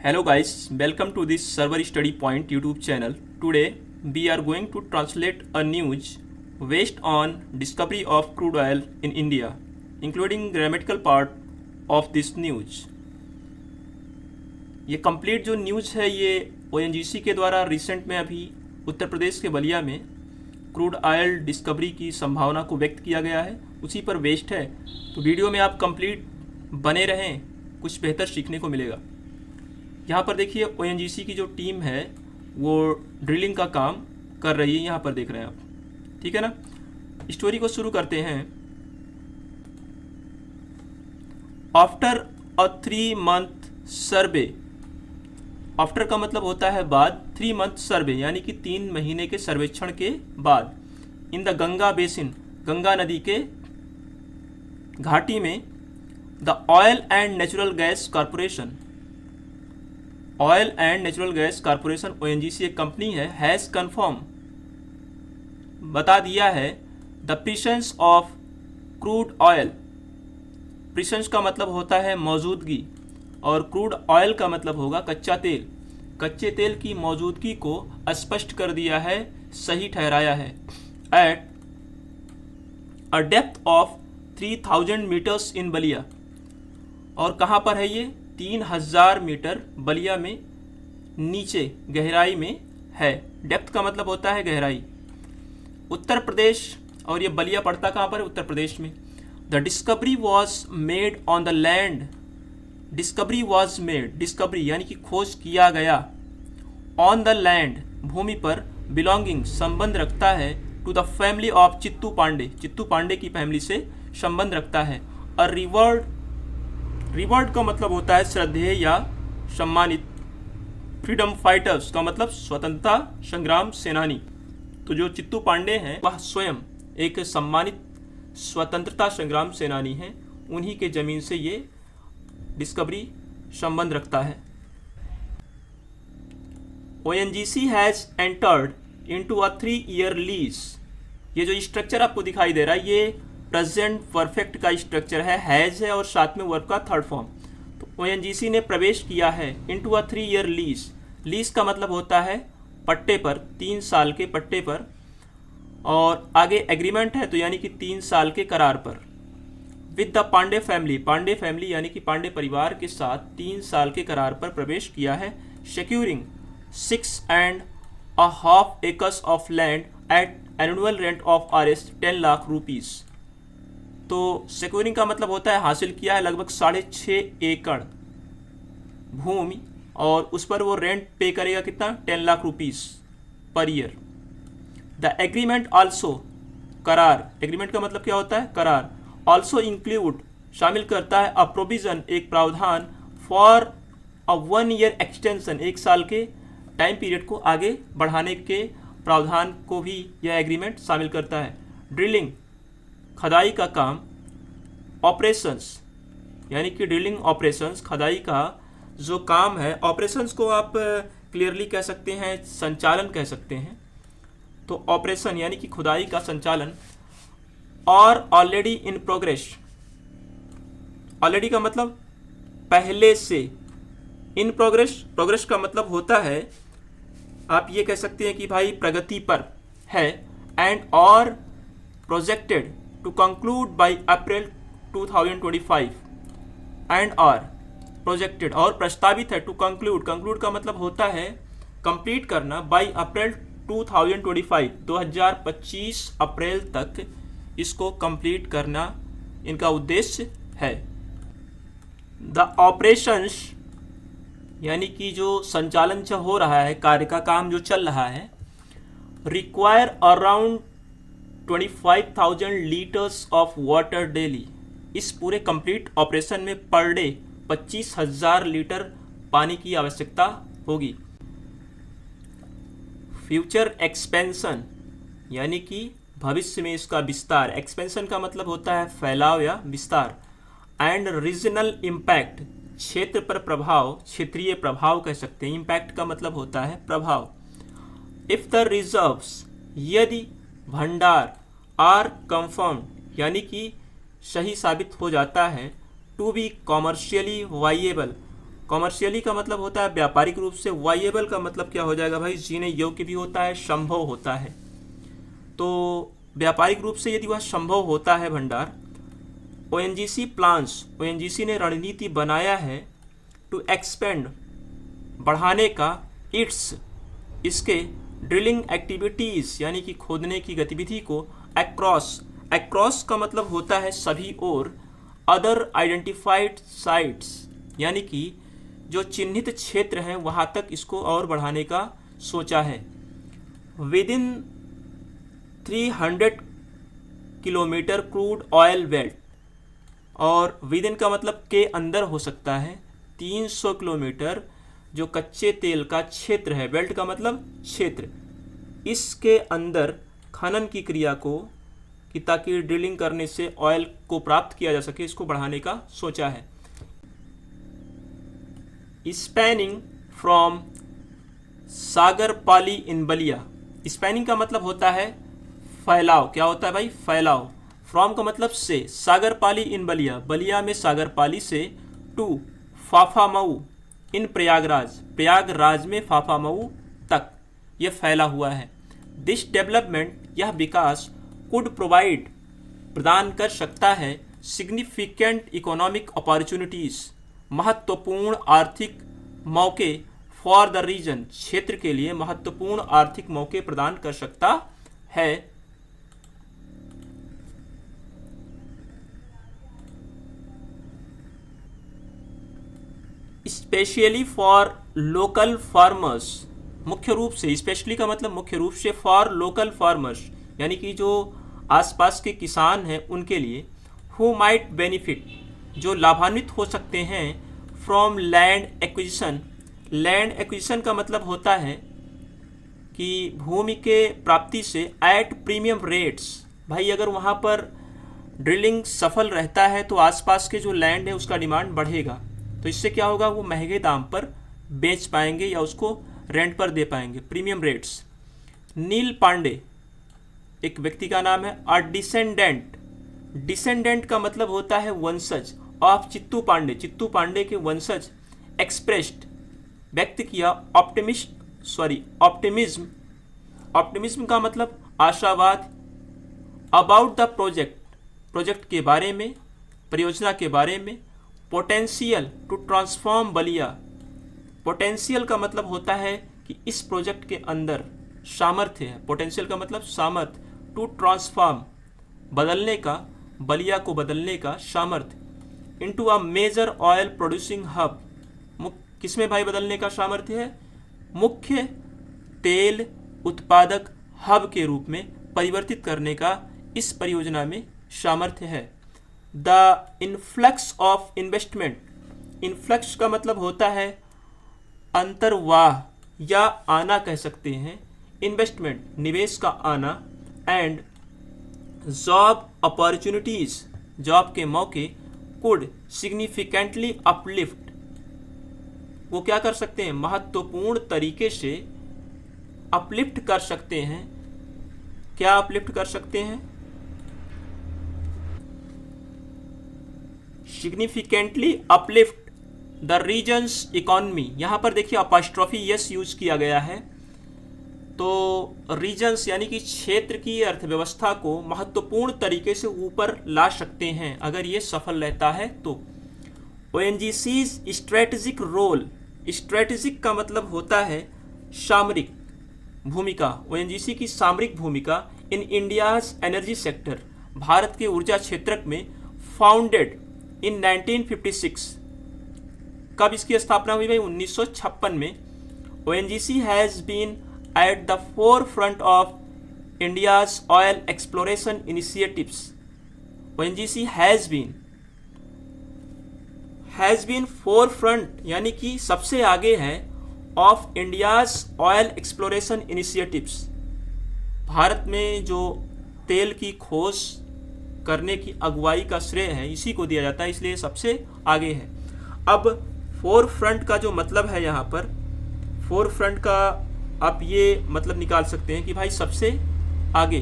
Hello guys, welcome to this Server Study Point YouTube channel. Today we are going to translate a news based on discovery of crude oil in India, including grammatical part of this news. ये complete जो news है ये ONGC के द्वारा recent में अभी उत्तर प्रदेश के बलिया में क्रूड ऑयल डिस्कवरी की संभावना को व्यक्त किया गया है, उसी पर बेस्ड है। तो वीडियो में आप कंप्लीट बने रहें, कुछ बेहतर सीखने को मिलेगा। यहाँ पर देखिए ONGC की जो टीम है वो ड्रिलिंग का काम कर रही है, यहाँ पर देख रहे हैं आप, ठीक है ना। स्टोरी को शुरू करते हैं। After a 3 month survey, after का मतलब होता है बाद, 3 मंथ सर्वे यानी कि 3 महीने के सर्वेक्षण के बाद, in the Ganga basin, Ganga नदी के घाटी में, the oil and natural gas corporation, oil and natural gas corporation ONGC एक कंपनी है, हैज़ कन्फर्म, बता दिया है, the presence of crude oil, presence का मतलब होता है मौजूदगी और क्रूड ऑयल का मतलब होगा कच्चा तेल, कच्चे तेल की मौजूदगी को स्पष्ट कर दिया है, सही ठहराया है। At a depth of 3000 metres in Ballia, और कहाँ पर है ये? 3000 मीटर बलिया में नीचे गहराई में है। डेप्थ का मतलब होता है गहराई। उत्तर प्रदेश, और ये बलिया पड़ता कहाँ पर है? उत्तर प्रदेश में। The discovery was made on the land, discovery was made, discovery यानी कि खोज किया गया, ऑन द लैंड भूमि पर, बिलोंगिंग संबंध रखता है, to the family of Chittu Pandey, Chittu Pandey की फैमिली से संबंध रखता है। और रिवर्ड, रिवर्ड का मतलब होता है श्रद्धेय या सम्मानित। फ्रीडम फाइटर्स का मतलब स्वतंत्रता संग्राम सेनानी। तो जो चित्तू पांडे हैं वह स्वयं एक सम्मानित स्वतंत्रता संग्राम सेनानी हैं, उन्हीं के जमीन से ये डिस्कवरी संबंध रखता है। ONGC has entered into a 3-year lease, ये जो स्ट्रक्चर आपको दिखाई दे रहा है ये प्रेजेंट परफेक्ट का स्ट्रक्चर है, हैज़ है और साथ में वर्ब का थर्ड फॉर्म। तो ONGC ने प्रवेश किया है into a 3-year lease, lease का मतलब होता है पट्टे पर, 3 साल के पट्टे पर, और आगे एग्रीमेंट है तो यानी कि 3 साल के करार पर। With the Pandey family, Pandey family यानी कि पांडे परिवार के साथ 3 साल के करार पर प्रवेश किया है। Securing 6.5 acres of land at annual rent of Rs 10 lakh rupees. तो सिक्योरिंग का मतलब होता है हासिल किया है लगभग 6.5 एकड़ भूमि, और उस पर वो रेंट पे करेगा कितना? 10 lakh rupees per year. The agreement also, करार, एग्रीमेंट का मतलब क्या होता है? करार। ऑल्सो इंक्लूड, शामिल करता है, अ प्रोविजन, एक प्रावधान, फॉर अ 1 year एक्सटेंशन, 1 साल के टाइम पीरियड को आगे बढ़ाने के प्रावधान को भी यह एग्रीमेंट शामिल करता है। ड्रिलिंग, खदाई का काम, ऑपरेशंस यानी कि ड्रिलिंग ऑपरेशंस, खदाई का जो काम है, ऑपरेशंस को आप क्लियरली कह सकते हैं संचालन कह सकते हैं। तो ऑपरेशन यानी कि खुदाई का संचालन। और ऑलरेडी इन प्रोग्रेस, ऑलरेडी का मतलब पहले से, इन प्रोग्रेस, प्रोग्रेस का मतलब होता है आप ये कह सकते हैं कि भाई प्रगति पर है। एंड और projected to conclude by April 2025, and और प्रोजेक्टेड, और प्रस्तावित है, टू कंक्लूड, कंक्लूड का मतलब होता है कंप्लीट करना, बाय अप्रैल 2025, 2025 अप्रैल तक इसको कंप्लीट करना इनका उद्देश्य है। द ऑपरेशंस यानी कि जो संचालन हो रहा है, कार्य का काम जो चल रहा है, require around 25,000 litres of water daily, इस पूरे कंप्लीट ऑपरेशन में पर डे 25,000 लीटर पानी की आवश्यकता होगी। फ्यूचर एक्सपेंशन यानी कि भविष्य में इसका विस्तार, एक्सपेंशन का मतलब होता है फैलाव या विस्तार। एंड रीजनल इम्पैक्ट, क्षेत्र पर प्रभाव, क्षेत्रीय प्रभाव कह सकते हैं, इम्पैक्ट का मतलब होता है प्रभाव। इफ द रिजर्व्स, यदि भंडार, आर कंफर्म्ड यानी कि सही साबित हो जाता है, टू बी कॉमर्शियली वाइएबल, कॉमर्शियली का मतलब होता है व्यापारिक रूप से। वाइएबल का मतलब क्या हो जाएगा भाई, जीने योग्य भी होता है, संभव होता है। तो व्यापारिक रूप से यदि वह संभव होता है भंडार, ओएनजीसी प्लान्स, ओएनजीसी ने रणनीति बनाया है टू एक्सपेंड, बढ़ाने का, इसके ड्रिलिंग एक्टिविटीज़ यानी कि खोदने की गतिविधि को अक्रॉस, अक्रॉस का मतलब होता है सभी और, अदर आइडेंटिफाइड साइट्स यानी कि जो चिन्हित क्षेत्र हैं वहाँ तक इसको और बढ़ाने का सोचा है। With in 300 kilometre crude oil belt, और विद इन का मतलब के अंदर हो सकता है, 300 किलोमीटर जो कच्चे तेल का क्षेत्र है, बेल्ट का मतलब क्षेत्र, इसके अंदर खनन की क्रिया को, कि ताकि ड्रिलिंग करने से ऑयल को प्राप्त किया जा सके, इसको बढ़ाने का सोचा है। Spanning from Sagarpali in Ballia, spanning का मतलब होता है फैलाव, क्या होता है भाई, फैलाव। फ्रॉम का मतलब से, सागरपाली इन बलिया, बलिया में सागरपाली से, टू फाफामऊ इन प्रयागराज, प्रयागराज में फाफामऊ तक यह फैला हुआ है। दिस डेवलपमेंट, यह विकास, कुड प्रोवाइड, प्रदान कर सकता है, सिग्निफिकेंट इकोनॉमिक अपॉर्चुनिटीज़, महत्वपूर्ण आर्थिक मौके, फॉर द रीजन, क्षेत्र के लिए महत्वपूर्ण आर्थिक मौके प्रदान कर सकता है। स्पेशली फॉर लोकल फार्मर्स, मुख्य रूप से, स्पेशली का मतलब मुख्य रूप से, फॉर लोकल फार्मर्स यानी कि जो आसपास के किसान हैं उनके लिए, हु माइट बेनिफिट, जो लाभान्वित हो सकते हैं, from land acquisition, land acquisition का मतलब होता है कि भूमि के प्राप्ति से, एट प्रीमियम रेट्स, भाई अगर वहाँ पर ड्रिलिंग सफल रहता है तो आसपास के जो लैंड है उसका डिमांड बढ़ेगा, तो इससे क्या होगा, वो महंगे दाम पर बेच पाएंगे या उसको रेंट पर दे पाएंगे, प्रीमियम रेट्स। नील पांडे एक व्यक्ति का नाम है। अ डिसेंडेंट, डिसेंडेंट का मतलब होता है वंशज, ऑफ चित्तू पांडे, चित्तू पांडे के वंशज, एक्सप्रेस्ड, व्यक्त किया, ऑप्टिमिज्म, ऑप्टिमिज्म का मतलब आशावाद, अबाउट द प्रोजेक्ट, प्रोजेक्ट के बारे में, परियोजना के बारे में, potential to transform Ballia, potential का मतलब होता है कि इस प्रोजेक्ट के अंदर सामर्थ्य है, पोटेंशियल का मतलब सामर्थ्य, टू ट्रांसफॉर्म, बदलने का, बलिया को बदलने का सामर्थ्य, into a major oil producing hub, किसमें भाई बदलने का सामर्थ्य है, मुख्य तेल उत्पादक हब के रूप में परिवर्तित करने का इस परियोजना में सामर्थ्य है। The influx of investment, influx का मतलब होता है अंतर्वाह या आना कह सकते हैं, इन्वेस्टमेंट निवेश का आना, एंड जॉब अपॉर्चुनिटीज, जॉब के मौके, कुड सिग्निफिकेंटली अपलिफ्ट, वो क्या कर सकते हैं, महत्वपूर्ण तरीके से अपलिफ्ट कर सकते हैं। क्या अपलिफ्ट कर सकते हैं, significantly uplift the region's economy, यहाँ पर देखिए अपॉस्ट्रोफी यस यूज किया गया है, तो रीजन्स यानी कि क्षेत्र की अर्थव्यवस्था को महत्वपूर्ण तरीके से ऊपर ला सकते हैं अगर ये सफल रहता है तो। ओएनजीसी स्ट्रेटेजिक रोल, स्ट्रेटेजिक का मतलब होता है सामरिक भूमिका, ओएनजीसी की सामरिक भूमिका, in India's energy sector, Bharat के ऊर्जा क्षेत्र में, फाउंडेड इन 1956, कब इसकी स्थापना हुई भाई, 1956 में। ONGC has been at the forefront of India's oil exploration initiatives, ONGC has been forefront यानी कि सबसे आगे है, of India's oil exploration initiatives, भारत में जो तेल की खोज करने की अगुवाई का श्रेय है इसी को दिया जाता है, इसलिए सबसे आगे है। अब फोर फ्रंट का जो मतलब है, यहाँ पर फोर फ्रंट का आप ये मतलब निकाल सकते हैं कि भाई सबसे आगे।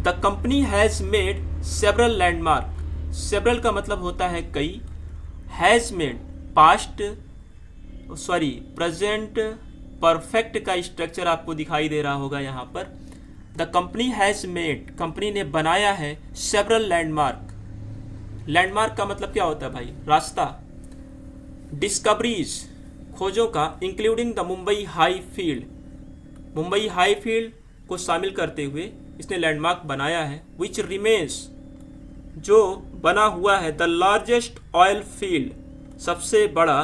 The company has made several landmark, several का मतलब होता है कई, has made past present perfect का स्ट्रक्चर आपको दिखाई दे रहा होगा यहाँ पर। The company has made, company ने बनाया है सेवरल लैंडमार्क। लैंडमार्क का मतलब क्या होता है भाई? रास्ता। डिस्कवरीज, खोजों का, including the Mumbai high field, Mumbai high field को शामिल करते हुए इसने लैंडमार्क बनाया है। विच रिमेन्स, जो बना हुआ है, द लार्जेस्ट ऑयल फील्ड, सबसे बड़ा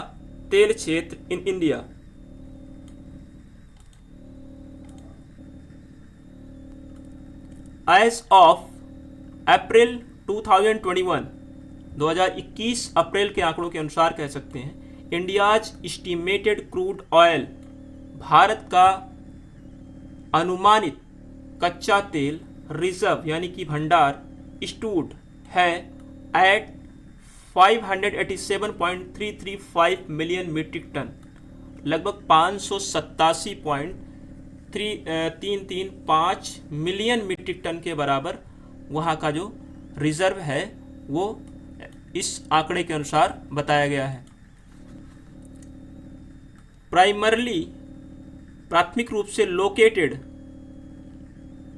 तेल क्षेत्र in India. As of April 2021, 2021 April के आंकड़ों के अनुसार कह सकते हैं, इंडियाज एस्टिमेटेड क्रूड ऑयल, भारत का अनुमानित कच्चा तेल रिजर्व यानी कि भंडार स्टूड है एट 587.335 मिलियन मीट्रिक टन, लगभग 587.335 मिलियन मीट्रिक टन के बराबर वहाँ का जो रिजर्व है वो इस आंकड़े के अनुसार बताया गया है। प्राइमरली, प्राथमिक रूप से located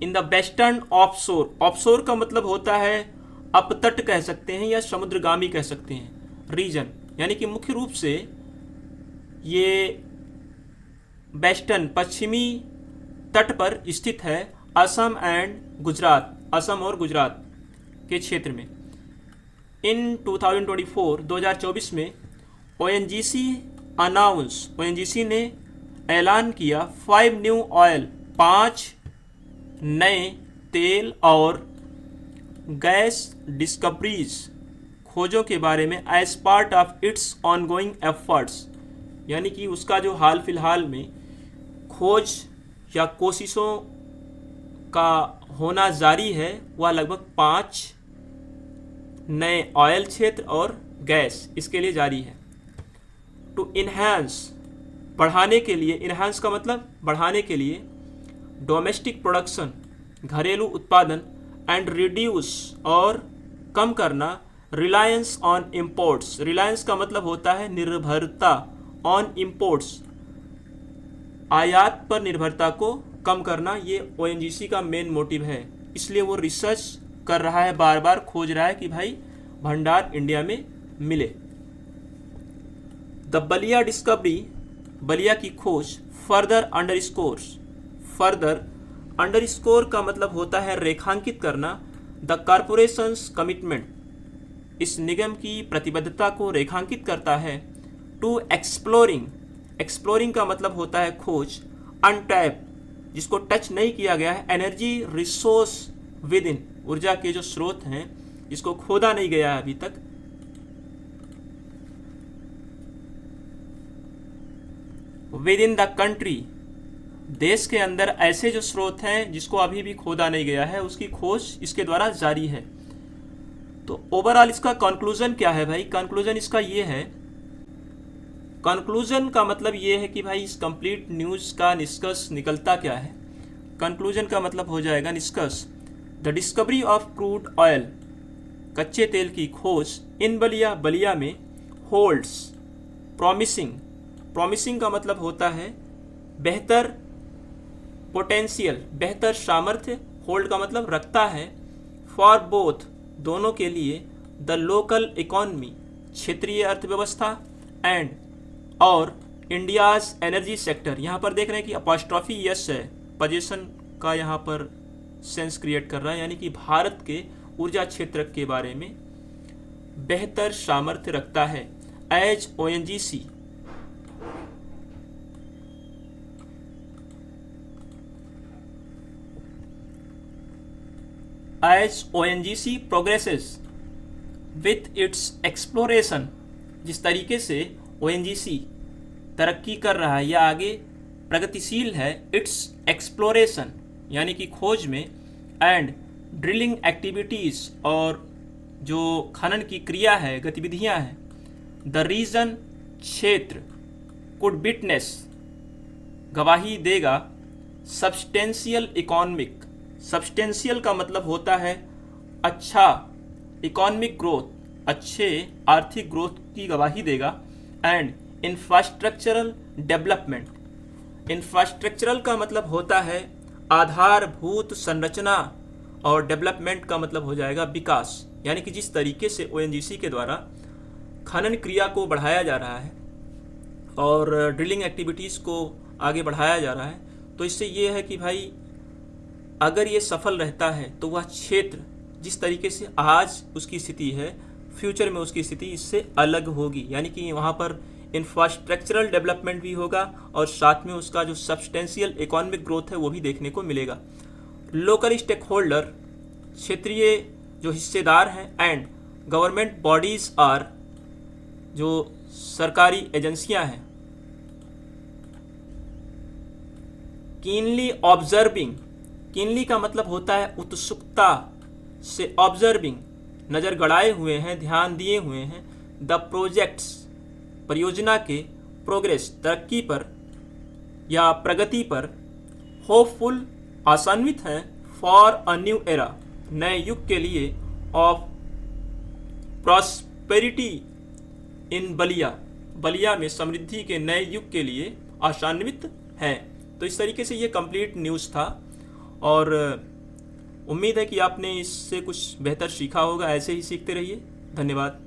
in the western offshore, offshore का मतलब होता है अपतट कह सकते हैं या समुद्रगामी कह सकते हैं, रीजन, यानी कि मुख्य रूप से ये वेस्टर्न, पश्चिमी तट पर स्थित है असम एंड गुजरात, असम और गुजरात के क्षेत्र में। इन 2024 में ओएनजीसी अनाउंस, ओएनजीसी ने ऐलान किया 5 न्यू ऑयल, 5 नए तेल और गैस डिस्कवरीज, खोजों के बारे में as part of its ongoing efforts, यानी कि उसका जो हाल फिलहाल में खोज या कोशिशों का होना जारी है, वह लगभग 5 नए ऑयल क्षेत्र और गैस इसके लिए जारी है। टू इन्हांस, बढ़ाने के लिए, इन्हांस का मतलब बढ़ाने के लिए, डोमेस्टिक प्रोडक्शन, घरेलू उत्पादन, एंड रिड्यूस और कम करना, रिलायंस ऑन इम्पोर्ट्स, रिलायंस का मतलब होता है निर्भरता, ऑन इम्पोर्ट्स, आयात पर निर्भरता को कम करना, ये ओएनजीसी का मेन मोटिव है। इसलिए वो रिसर्च कर रहा है, बार बार खोज रहा है कि भाई भंडार इंडिया में मिले। द बलिया डिस्कवरी, बलिया की खोज, फर्दर अंडरस्कोर्स, फर्दर अंडरस्कोर का मतलब होता है रेखांकित करना, द कॉरपोरेशंस कमिटमेंट, इस निगम की प्रतिबद्धता को रेखांकित करता है। टू एक्सप्लोरिंग, एक्सप्लोरिंग का मतलब होता है खोज, अनटैप, जिसको टच नहीं किया गया है, एनर्जी रिसोर्स विद इन, ऊर्जा के जो स्रोत हैं जिसको खोदा नहीं गया है अभी तक। विद इन द कंट्री, देश के अंदर ऐसे जो स्रोत हैं जिसको अभी भी खोदा नहीं गया है, उसकी खोज इसके द्वारा जारी है। तो ओवरऑल इसका कंक्लूजन क्या है भाई? कंक्लूजन इसका ये है, कंक्लूजन का मतलब ये है कि भाई इस कंप्लीट न्यूज का निष्कर्ष निकलता क्या है। कंक्लूजन का मतलब हो जाएगा निष्कर्ष, the discovery of crude oil, कच्चे तेल की खोज, इन बलिया, बलिया में, होल्ड्स प्रॉमिसिंग, प्रॉमिसिंग का मतलब होता है बेहतर पोटेंशियल, बेहतर सामर्थ्य, होल्ड का मतलब रखता है, फॉर बोथ, दोनों के लिए, द लोकल इकोनॉमी, क्षेत्रीय अर्थव्यवस्था, एंड और इंडियाज एनर्जी सेक्टर। यहाँ पर देख रहे हैं कि अपॉस्ट्रॉफी यस है, पोजीशन का यहाँ पर सेंस क्रिएट कर रहा है, यानी कि भारत के ऊर्जा क्षेत्र के बारे में बेहतर सामर्थ्य रखता है। As ONGC, as ONGC progresses with its exploration, जिस तरीके से ONGC तरक्की कर रहा है या आगे प्रगतिशील है, its exploration यानी कि खोज में, एंड ड्रिलिंग एक्टिविटीज़ और जो खनन की क्रिया है, गतिविधियां हैं, द रीजन क्षेत्र, कुड विटनेस गवाही देगा, सब्सटेंशियल इकोनॉमिक, सब्सटेंशियल का मतलब होता है अच्छा, इकोनॉमिक ग्रोथ, अच्छे आर्थिक ग्रोथ की गवाही देगा, एंड इंफ्रास्ट्रक्चरल डेवलपमेंट। इंफ्रास्ट्रक्चरल का मतलब होता है आधारभूत संरचना और डेवलपमेंट का मतलब हो जाएगा विकास, यानी कि जिस तरीके से ओएनजीसी के द्वारा खनन क्रिया को बढ़ाया जा रहा है और ड्रिलिंग एक्टिविटीज़ को आगे बढ़ाया जा रहा है, तो इससे ये है कि भाई अगर ये सफल रहता है तो वह क्षेत्र जिस तरीके से आज उसकी स्थिति है, फ्यूचर में उसकी स्थिति इससे अलग होगी, यानी कि वहाँ पर इंफ्रास्ट्रक्चरल डेवलपमेंट भी होगा और साथ में उसका जो सब्सटेंशियल इकोनॉमिक ग्रोथ है वो भी देखने को मिलेगा। लोकल स्टेक होल्डर, क्षेत्रीय जो हिस्सेदार हैं, एंड गवर्नमेंट बॉडीज आर, जो सरकारी एजेंसियां हैं, कीनली ऑब्जर्विंग। कीनली का मतलब होता है उत्सुकता से, ऑब्जर्विंग नज़र गड़ाए हुए हैं, ध्यान दिए हुए हैं, द प्रोजेक्ट्स परियोजना के प्रोग्रेस तरक्की पर या प्रगति पर, होपफुल आशान्वित हैं, फॉर अ न्यू एरा नए युग के लिए, ऑफ प्रॉस्पेरिटी इन बलिया बलिया में समृद्धि के नए युग के लिए आशान्वित हैं। तो इस तरीके से ये कंप्लीट न्यूज़ था और उम्मीद है कि आपने इससे कुछ बेहतर सीखा होगा। ऐसे ही सीखते रहिए। धन्यवाद।